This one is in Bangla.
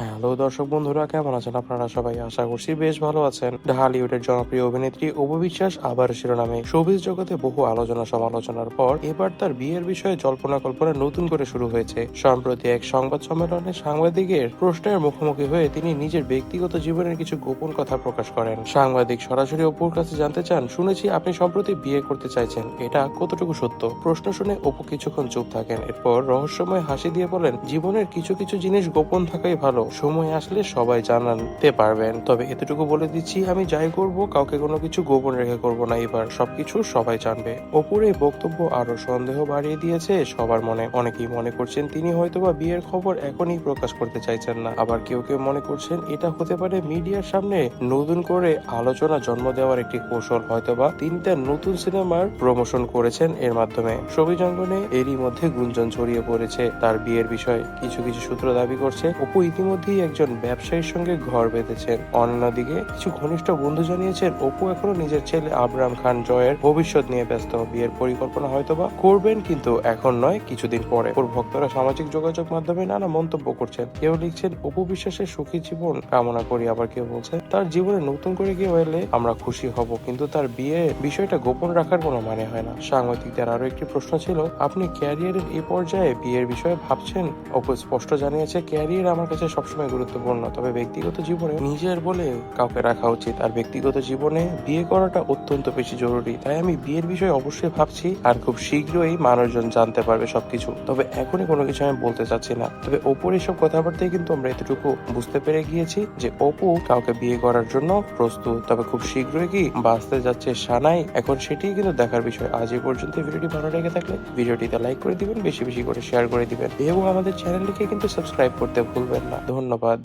হ্যালো দর্শক বন্ধুরা, কেমন আছেন আপনারা সবাই? আশা করছি বেশ ভালো আছেন। ঢালিউডের জনপ্রিয় অভিনেত্রী অপু বিশ্বাস আবার শিরোনামে। শোবিজ জগতে বহু আলোচনা সমালোচনার পর এবার তার বিয়ের বিষয়ে জল্পনা কল্পনা নতুন করে শুরু হয়েছে। সম্প্রতি এক সংবাদ সম্মেলনে সাংবাদিকের প্রশ্নের মুখোমুখি হয়ে তিনি নিজের ব্যক্তিগত জীবনের কিছু গোপন কথা প্রকাশ করেন। সাংবাদিক সরাসরি অপুর কাছে জানতে চান, শুনেছি আপনি সম্প্রতি বিয়ে করতে চাইছেন, এটা কতটুকু সত্য? প্রশ্ন শুনে অপু কিছুক্ষণ চুপ থাকেন, এরপর রহস্যময় হাসি দিয়ে বলেন, জীবনের কিছু কিছু জিনিস গোপন থাকাই ভালো, সময় আসলে সবাই জানাতে পারবেন। তবে এতটুকু বলে দিচ্ছি, আমি যাই করব কাউকে কোনো কিছু গোপন রেখে করব না, এবার সবকিছু সবাই জানবে। অপুর এই বক্তব্য আরো সন্দেহ বাড়িয়ে দিয়েছে সবার মনে। অনেকেই মনে করছেন তিনি হয়তোবা বিয়ের খবর এখনই প্রকাশ করতে চাইছেন না, আবার কেউ কেউ মনে করছেন এটা হতে পারে মিডিয়ার সামনে নতুন করে আলোচনা জন্ম দেওয়ার একটি কৌশল। হয়তোবা তিনি তার নতুন সিনেমার প্রমোশন করেছেন এর মাধ্যমে। ছবি জঙ্গনে এরই মধ্যে গুঞ্জন ছড়িয়ে পড়েছে তার বিয়ের বিষয়ে। কিছু কিছু সূত্র দাবি করছে অপু ইতিমধ্যেই একজন ব্যবসায়ীর সঙ্গে ঘর বেঁধেছেন। অন্যদিকে কিছু ঘনিষ্ঠ বন্ধু জানিয়েছেন অপু এখনো নিজের ছেলে আবরাম খান জয়ের ভবিষ্যৎ নিয়ে ব্যস্ত। বিয়ের পরিকল্পনা হয়তোবা করবেন, কিন্তু এখন নয়, কিছুদিন পরে। ওর ভক্তরা সামাজিক যোগাযোগ মাধ্যমে নানা মন্তব্য করছেন। কেউ লিখছেন অপু বিশ্বাসের সুখী জীবন কামনা করি, আবার কেউ বলছে তার জীবনে নতুন করে কেউ এলে আমরা খুশি হব, কিন্তু তার বিয়ে বিষয়টা গোপন রাখার কোনো মানে হয় না। সাংবাদিকদের আরো একটি প্রশ্ন ছিল, আপনি ক্যারিয়ারের এই পর্যায়ে বিয়ের বিষয়ে ভাবছেন? অপু স্পষ্ট জানিয়েছে, ক্যারিয়ার আমার কাছে সবসময় গুরুত্বপূর্ণ, তবে ব্যক্তিগত জীবনে নিজের বলে কাউকে রাখা উচিত। আর ব্যক্তিগত জীবনে বিয়ে করাটা অত্যন্ত বেশি জরুরি, তাই আমি বিয়ের বিষয়ে অবশ্যই ভাবছি, আর খুব শীঘ্রই মানুষজন জানতে পারবে সবকিছু। তবে এখনই কোনো কিছু আমি বলতে চাচ্ছি না। তবে অপুর এইসব কথাবার্তায় কিন্তু আমরা এতটুকু বুঝতে পেরে গিয়েছি যে অপু কাউকে বিয়ে করার জন্য প্রস্তুত। তবে খুব শীঘ্রই কি বাঁচতে যাচ্ছে সানাই, এখন সেটিই কিন্তু দেখার বিষয়। আজ এই পর্যন্ত। ভিডিওটি ভালো লেগে থাকলে ভিডিওটিতে লাইক করে দিবেন, বেশি বেশি করে শেয়ার করে দিবেন এবং আমাদের চ্যানেলটিকে কিন্তু সাবস্ক্রাইব করতে ভুলবেন না। ধন্যবাদ।